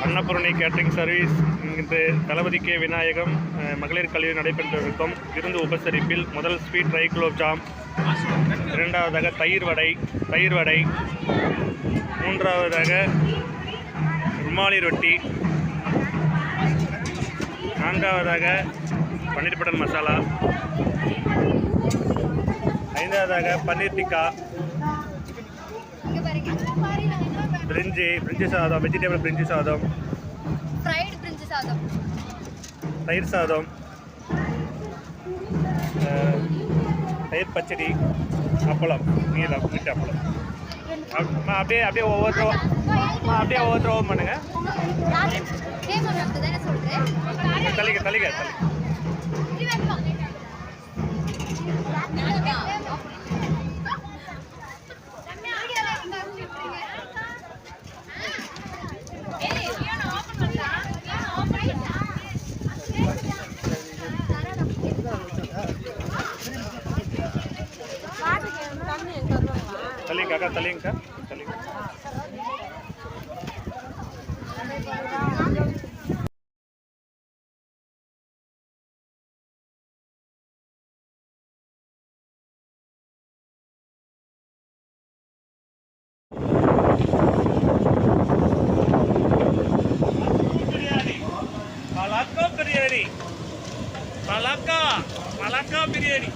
Annapurani catering service இன்று தளபதி K Vinayagam மகளிர் கல்வி நடைபெற்றிருக்கும் விருந்து உபசரிப்பில் முதல் ஸ்வீட் ட்ரை குலோப் ஜாம், இரண்டாவதாக தயிர் வடை, மூன்றாவதாக ருமாலி ரொட்டி, நான்காவதாக பன்னீர் பட்டர் மசாலா, ஐந்தாவதாக பன்னீர் டிக்கா, பிரிஞ்சி சாதம், வெஜிடபிள் பிரிஞ்சி சாதம், தயிர் சாதம், தயிர் பச்சடி, அப்பளம், நீளம் மீட்டு அப்பளம். அப்படியே ஒவ்வொருத்தரும் பண்ணுங்க. தள்ளிக்க தள்ளிங்க. Malaka biryani.